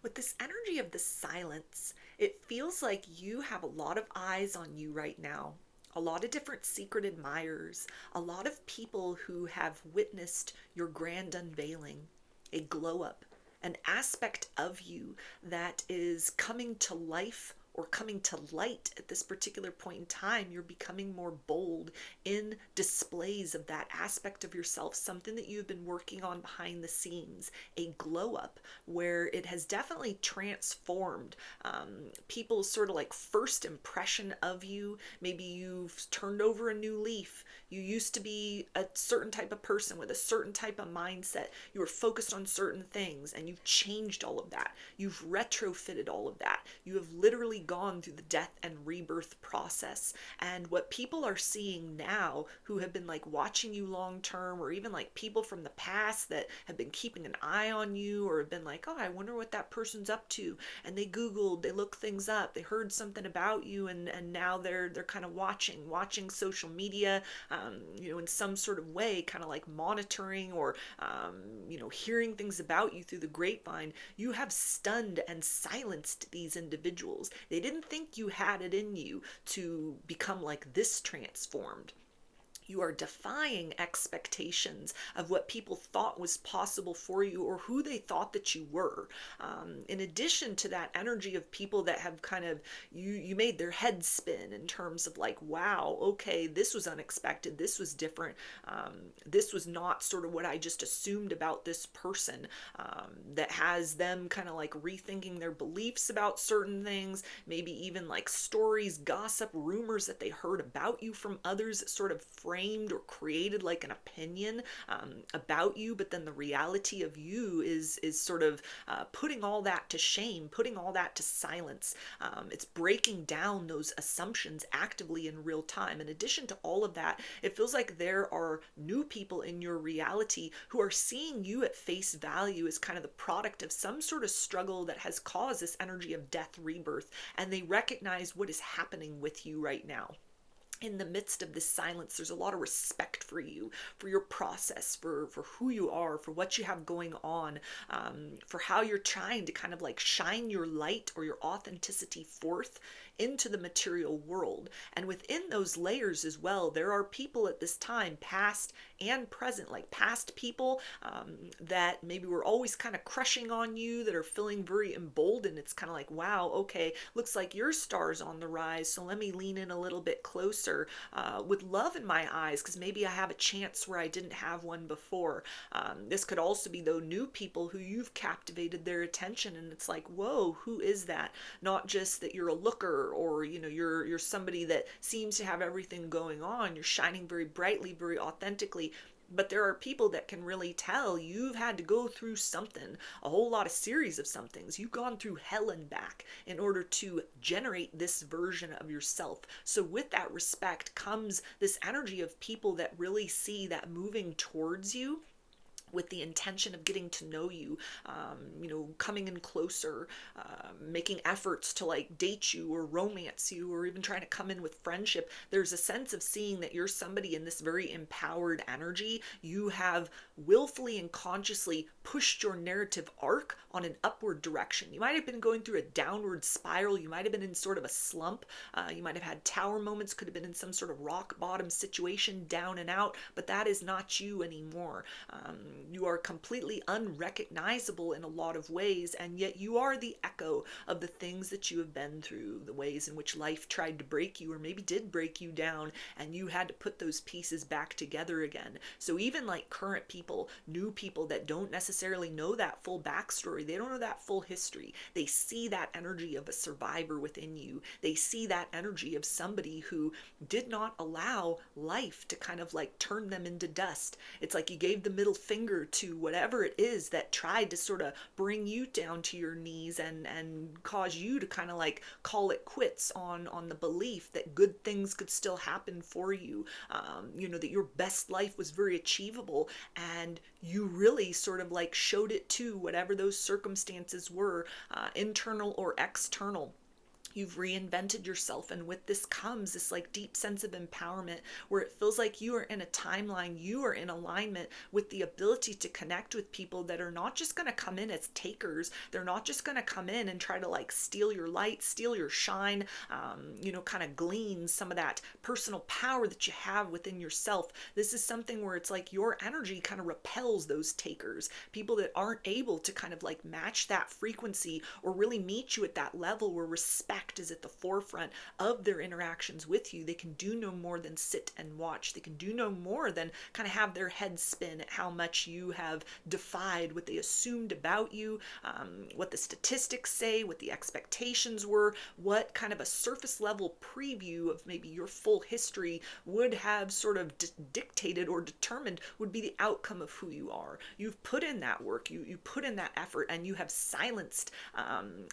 With this energy of the silence, it feels like you have a lot of eyes on you right now. A lot of different secret admirers, a lot of people who have witnessed your grand unveiling, a glow up, an aspect of you that is coming to life or coming to light at this particular point in time. You're becoming more bold in displays of that aspect of yourself, something that you've been working on behind the scenes, a glow up where it has definitely transformed people's sort of like first impression of you. Maybe you've turned over a new leaf. You used to be a certain type of person with a certain type of mindset. You were focused on certain things and you've changed all of that. You've retrofitted all of that. You have literally gone through the death and rebirth process. And what people are seeing now who have been like watching you long term, or even like people from the past that have been keeping an eye on you or have been like, oh, I wonder what that person's up to. And they Googled, they looked things up, they heard something about you, and now they're kind of watching social media, in some sort of way, kind of like monitoring or, hearing things about you through the grapevine. You have stunned and silenced these individuals. They didn't think you had it in you to become like this transformed. You are defying expectations of what people thought was possible for you or who they thought that you were. In addition to that energy of people that have kind of, you made their head spin in terms of like, wow, okay, this was unexpected, this was different, this was not sort of what I just assumed about this person, that has them kind of like rethinking their beliefs about certain things, maybe even like stories, gossip, rumors that they heard about you from others that sort of framed or created like an opinion about you, but then the reality of you is sort of putting all that to shame, putting all that to silence. It's breaking down those assumptions actively in real time. In addition to all of that, it feels like there are new people in your reality who are seeing you at face value as kind of the product of some sort of struggle that has caused this energy of death, rebirth, and they recognize what is happening with you right now. In the midst of this silence, there's a lot of respect for you, for your process, for who you are, for what you have going on, for how you're trying to kind of like shine your light or your authenticity forth into the material world. And within those layers as well, there are people at this time, past and present, like past people that maybe were always kind of crushing on you, that are feeling very emboldened. It's kind of like, wow, okay, looks like your star's on the rise, so let me lean in a little bit closer with love in my eyes, because maybe I have a chance where I didn't have one before. This could also be though new people who you've captivated their attention, and it's like, whoa, who is that? Not just that you're a looker, or you're somebody that seems to have everything going on. You're shining very brightly, very authentically, but there are people that can really tell you've had to go through something, a whole lot of series of somethings. You've gone through hell and back in order to generate this version of yourself. So with that respect comes this energy of people that really see that moving towards you with the intention of getting to know you, coming in closer, making efforts to like date you or romance you, or even trying to come in with friendship. There's a sense of seeing that you're somebody in this very empowered energy. You have willfully and consciously pushed your narrative arc on an upward direction. You might have been going through a downward spiral. You might have been in sort of a slump. You might have had tower moments, could have been in some sort of rock bottom situation, down and out, but that is not you anymore. You are completely unrecognizable in a lot of ways, and yet you are the echo of the things that you have been through, the ways in which life tried to break you or maybe did break you down, and you had to put those pieces back together again. So even like current people, new people that don't necessarily know that full backstory, they don't know that full history, they see that energy of a survivor within you. They see that energy of somebody who did not allow life to kind of like turn them into dust. It's like you gave the middle finger to whatever it is that tried to sort of bring you down to your knees and cause you to kind of like call it quits on the belief that good things could still happen for you, that your best life was very achievable, and you really sort of like showed it to whatever those circumstances were, internal or external. You've reinvented yourself, and with this comes this like deep sense of empowerment where it feels like you are in a timeline, you are in alignment with the ability to connect with people that are not just going to come in as takers. They're not just going to come in and try to like steal your light, steal your shine, kind of glean some of that personal power that you have within yourself. This is something where it's like your energy kind of repels those takers, people that aren't able to kind of like match that frequency or really meet you at that level where respect is at the forefront of their interactions with you. They can do no more than sit and watch. They can do no more than kind of have their head spin at how much you have defied what they assumed about you, what the statistics say, what the expectations were, what kind of a surface level preview of maybe your full history would have sort of dictated or determined would be the outcome of who you are. You've put in that work, you put in that effort, and you have silenced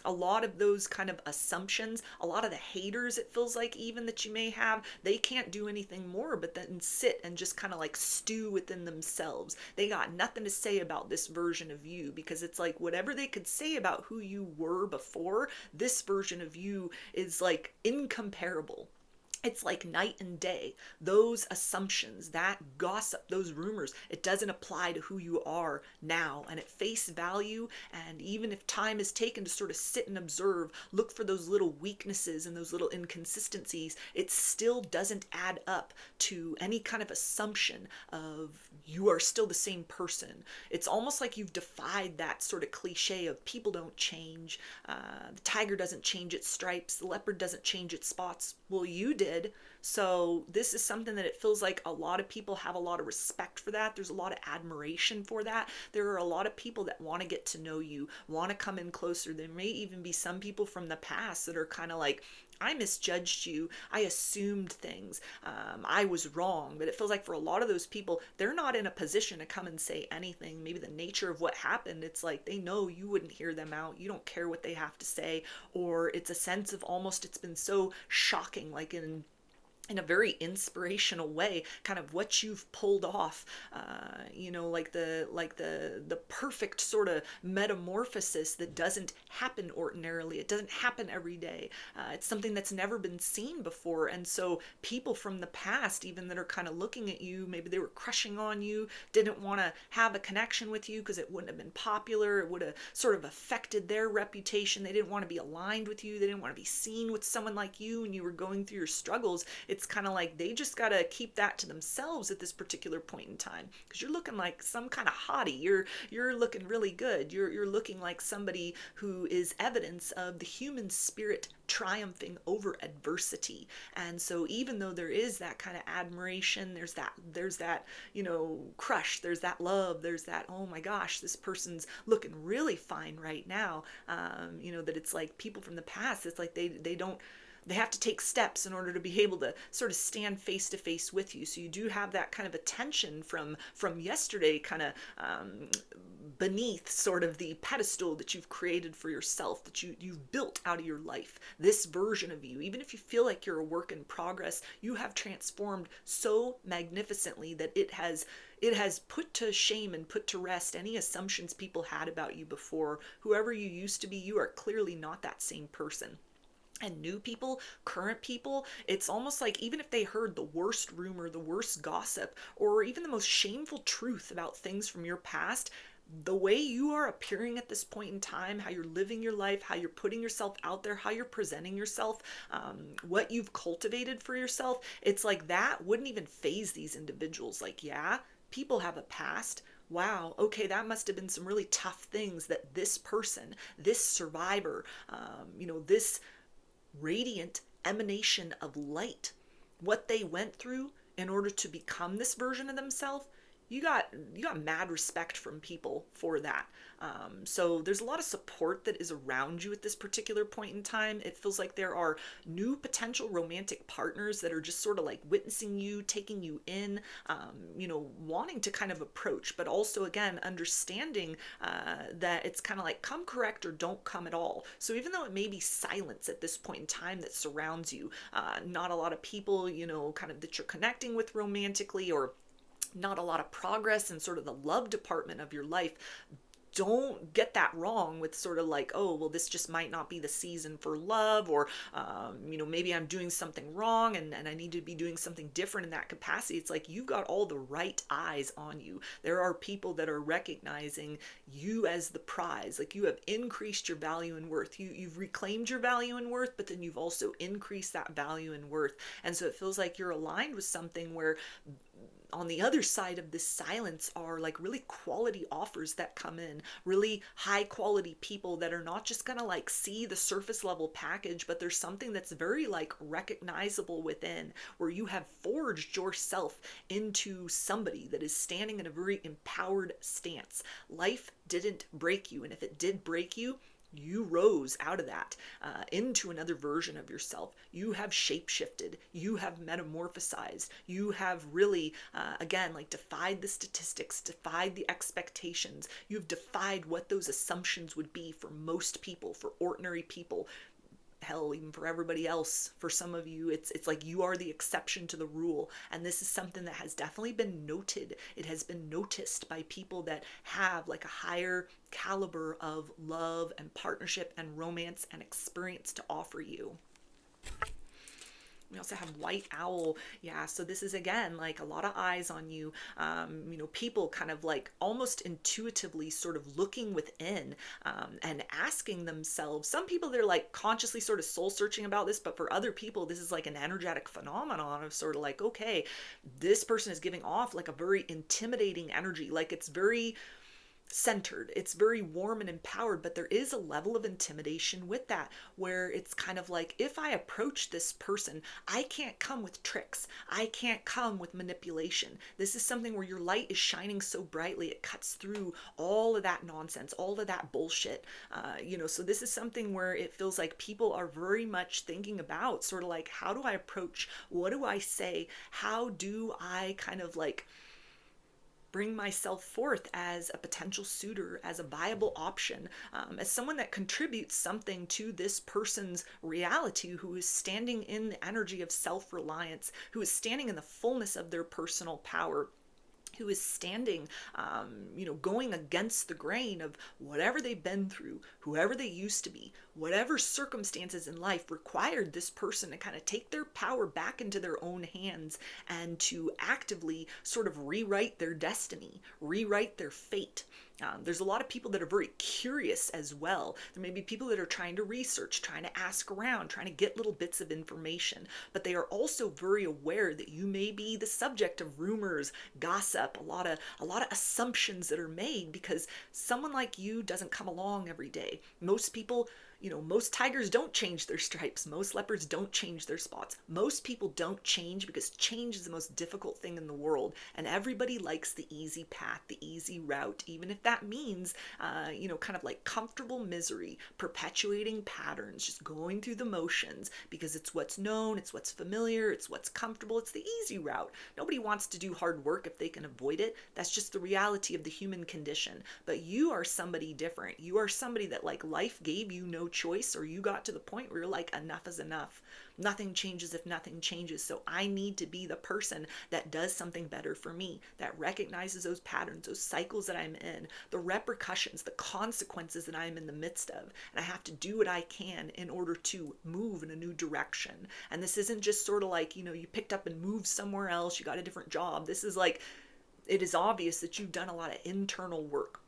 a lot of those kind of assumptions. A lot of the haters, it feels like, even that you may have, they can't do anything more but then sit and just kind of like stew within themselves. They got nothing to say about this version of you, because it's like whatever they could say about who you were before, this version of you is like incomparable. It's like night and day. Those assumptions, that gossip, those rumors, it doesn't apply to who you are now. And at face value, and even if time is taken to sort of sit and observe, look for those little weaknesses and those little inconsistencies, it still doesn't add up to any kind of assumption of you are still the same person. It's almost like you've defied that sort of cliche of people don't change, the tiger doesn't change its stripes, the leopard doesn't change its spots. Well, you did. So this is something that it feels like a lot of people have a lot of respect for that. There's a lot of admiration for that. There are a lot of people that want to get to know you, want to come in closer. There may even be some people from the past that are kind of like, I misjudged you. I assumed things. I was wrong. But it feels like for a lot of those people, they're not in a position to come and say anything. Maybe the nature of what happened, it's like they know you wouldn't hear them out. You don't care what they have to say. Or it's a sense of almost it's been so shocking, like in a very inspirational way, kind of what you've pulled off, like the perfect sort of metamorphosis that doesn't happen ordinarily. It doesn't happen every day. It's something that's never been seen before. And so people from the past, even that are kind of looking at you, maybe they were crushing on you, didn't want to have a connection with you because it wouldn't have been popular. It would have sort of affected their reputation. They didn't want to be aligned with you. They didn't want to be seen with someone like you and you were going through your struggles. It's kind of like they just got to keep that to themselves at this particular point in time, because you're looking like some kind of hottie. You're looking really good. You're looking like somebody who is evidence of the human spirit triumphing over adversity. And so even though there is that kind of admiration, there's that crush, there's that love, there's that, oh my gosh, this person's looking really fine right now, that it's like people from the past, it's like they have to take steps in order to be able to sort of stand face to face with you. So you do have that kind of attention from yesterday, kind of beneath sort of the pedestal that you've created for yourself, that you've built out of your life. This version of you, even if you feel like you're a work in progress, you have transformed so magnificently that it has put to shame and put to rest any assumptions people had about you before. Whoever you used to be, you are clearly not that same person. And new people, current people, it's almost like even if they heard the worst rumor, the worst gossip, or even the most shameful truth about things from your past, the way you are appearing at this point in time, how you're living your life, how you're putting yourself out there, how you're presenting yourself, what you've cultivated for yourself, it's like that wouldn't even faze these individuals. Like, yeah, people have a past. Wow, okay, that must have been some really tough things that this person, this survivor, this radiant emanation of light, what they went through in order to become this version of themselves. You got mad respect from people for that. So there's a lot of support that is around you at this particular point in time. It feels like there are new potential romantic partners that are just sort of like witnessing you, taking you in, wanting to kind of approach, but also again understanding that it's kind of like come correct or don't come at all. So even though it may be silence at this point in time that surrounds you, not a lot of people, kind of that you're connecting with romantically, or not a lot of progress in sort of the love department of your life, don't get that wrong with sort of like, oh, well, this just might not be the season for love, or, maybe I'm doing something wrong and I need to be doing something different in that capacity. It's like you've got all the right eyes on you. There are people that are recognizing you as the prize. Like you have increased your value and worth. You've reclaimed your value and worth, but then you've also increased that value and worth. And so it feels like you're aligned with something where on the other side of this silence are like really quality offers that come in, really high quality people that are not just gonna like see the surface level package, but there's something that's very like recognizable within, where you have forged yourself into somebody that is standing in a very empowered stance. Life didn't break you, and if it did break you, you rose out of that into another version of yourself. You have shapeshifted. You have metamorphosized. You have really, again, like defied the statistics, defied the expectations. You've defied what those assumptions would be for most people, for ordinary people. Hell, even for everybody else. For some of you, it's like you are the exception to the rule, and this is something that has definitely been noted. It has been noticed by people that have like a higher caliber of love and partnership and romance and experience to offer you. We also have white owl. Yeah, so this is again like a lot of eyes on you. People kind of like almost intuitively sort of looking within and asking themselves. Some people, they're like consciously sort of soul searching about this, but for other people, this is like an energetic phenomenon of sort of like, okay, this person is giving off like a very intimidating energy. Like it's very centered, it's very warm and empowered, but there is a level of intimidation with that, where it's kind of like, if I approach this person, I can't come with tricks, I can't come with manipulation. This is something where your light is shining so brightly, it cuts through all of that nonsense, all of that bullshit. So this is something where it feels like people are very much thinking about sort of like, how do I approach, what do I say, how do I kind of like bring myself forth as a potential suitor, as a viable option, as someone that contributes something to this person's reality, who is standing in the energy of self-reliance, who is standing in the fullness of their personal power, who is standing, going against the grain of whatever they've been through, whoever they used to be, whatever circumstances in life required this person to kind of take their power back into their own hands and to actively sort of rewrite their destiny, rewrite their fate. There's a lot of people that are very curious as well. There may be people that are trying to research, trying to ask around, trying to get little bits of information, but they are also very aware that you may be the subject of rumors, gossip, a lot of assumptions that are made, because someone like you doesn't come along every day. Most people, most tigers don't change their stripes. Most leopards don't change their spots. Most people don't change because change is the most difficult thing in the world. And everybody likes the easy path, the easy route, even if that means, kind of like comfortable misery, perpetuating patterns, just going through the motions because it's what's known, it's what's familiar, it's what's comfortable, it's the easy route. Nobody wants to do hard work if they can avoid it. That's just the reality of the human condition. But you are somebody different. You are somebody that like life gave you no choice, or you got to the point where you're like, enough is enough. Nothing changes if nothing changes. So I need to be the person that does something better for me, that recognizes those patterns, those cycles that I'm in, the repercussions, the consequences that I'm in the midst of. And I have to do what I can in order to move in a new direction. And this isn't just sort of like, you picked up and moved somewhere else, you got a different job. This is like, it is obvious that you've done a lot of internal work.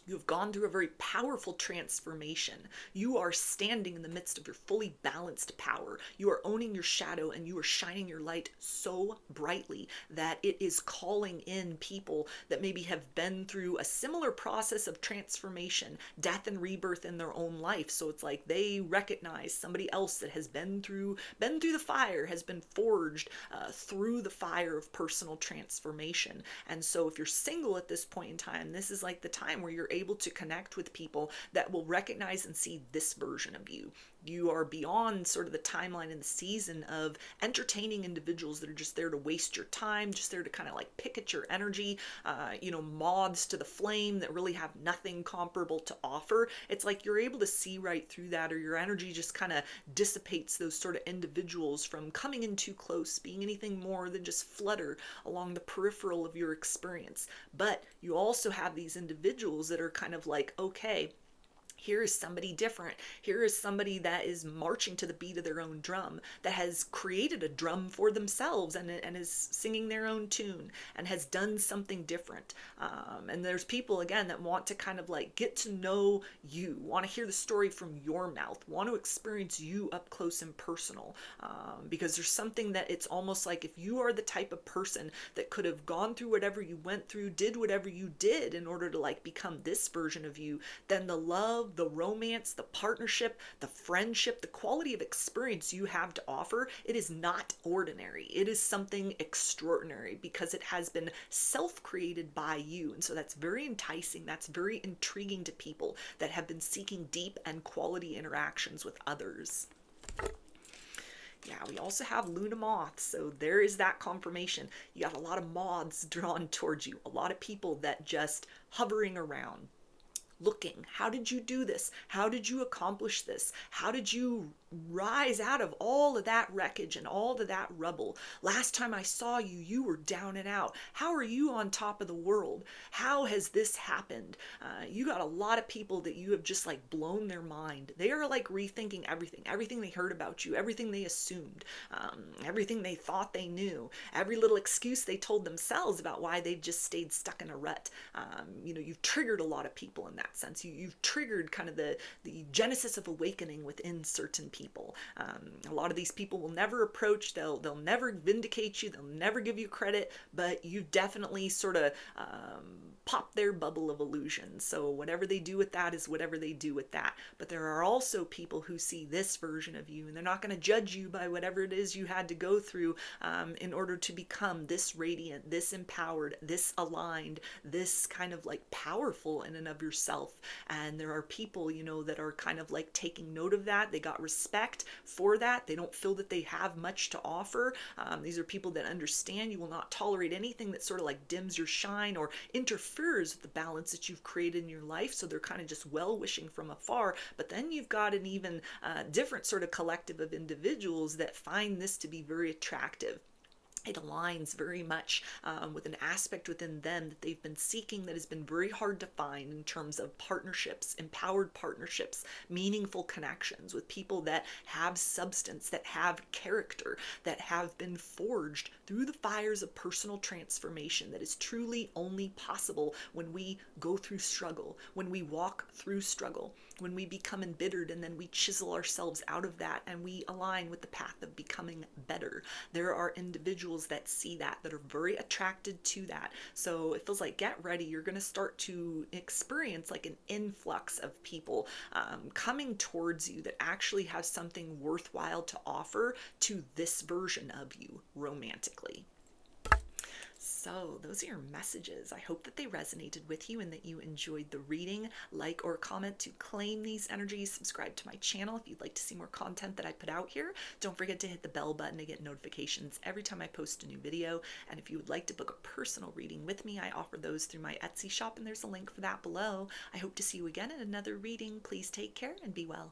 You have gone through a very powerful transformation. You are standing in the midst of your fully balanced power. You are owning your shadow, and you are shining your light so brightly that it is calling in people that maybe have been through a similar process of transformation, death and rebirth in their own life. So it's like they recognize somebody else that has been through the fire, has been forged through the fire of personal transformation. And so if you're single at this point in time, this is like the time where you're able to connect with people that will recognize and see this version of you. You are beyond sort of the timeline and the season of entertaining individuals that are just there to waste your time, just there to kind of like pick at your energy, moths to the flame that really have nothing comparable to offer. It's like you're able to see right through that, or your energy just kind of dissipates those sort of individuals from coming in too close, being anything more than just flutter along the peripheral of your experience. But you also have these individuals that that are kind of like, okay, here is somebody different. Here is somebody that is marching to the beat of their own drum, that has created a drum for themselves and is singing their own tune and has done something different. And there's people, again, that want to kind of like get to know you, want to hear the story from your mouth, want to experience you up close and personal. Because there's something that it's almost like if you are the type of person that could have gone through whatever you went through, did whatever you did in order to like become this version of you, then the love, the romance, the partnership, the friendship, the quality of experience you have to offer, it is not ordinary. It is something extraordinary because it has been self-created by you. And so that's very enticing. That's very intriguing to people that have been seeking deep and quality interactions with others. Yeah, we also have Luna moths, so there is that confirmation. You got a lot of moths drawn towards you, a lot of people that just hovering around, looking. How did you do this? How did you accomplish this? How did you rise out of all of that wreckage and all of that rubble? Last time I saw you, you were down and out. How are you on top of the world? How has this happened? You got a lot of people that you have just like blown their mind. They are like rethinking everything they heard about you, everything they assumed, everything they thought they knew, every little excuse they told themselves about why they just stayed stuck in a rut. You've triggered a lot of people in that sense. You've triggered kind of the genesis of awakening within certain people. A lot of these people will never approach, they'll never vindicate you, they'll never give you credit, but you definitely sort of pop their bubble of illusion. So whatever they do with that is whatever they do with that. But there are also people who see this version of you, and they're not going to judge you by whatever it is you had to go through in order to become this radiant, this empowered, this aligned, this kind of like powerful in and of yourself. And there are people, that are kind of like taking note of that. They got respect for that. They don't feel that they have much to offer. These are people that understand you will not tolerate anything that sort of like dims your shine or interferes with the balance that you've created in your life. So they're kind of just well-wishing from afar. But then you've got an even different sort of collective of individuals that find this to be very attractive. It aligns very much with an aspect within them that they've been seeking that has been very hard to find in terms of partnerships, empowered partnerships, meaningful connections with people that have substance, that have character, that have been forged through the fires of personal transformation that is truly only possible when we go through struggle, when we walk through struggle, when we become embittered and then we chisel ourselves out of that and we align with the path of becoming better. There are individuals that see that are very attracted to that. So it feels like, get ready, you're going to start to experience like an influx of people coming towards you that actually have something worthwhile to offer to this version of you romantically. So those are your messages. I hope that they resonated with you and that you enjoyed the reading. Like or comment to claim these energies. Subscribe to my channel if you'd like to see more content that I put out here. Don't forget to hit the bell button to get notifications every time I post a new video. And if you would like to book a personal reading with me, I offer those through my Etsy shop, and there's a link for that below. I hope to see you again in another reading. Please take care and be well.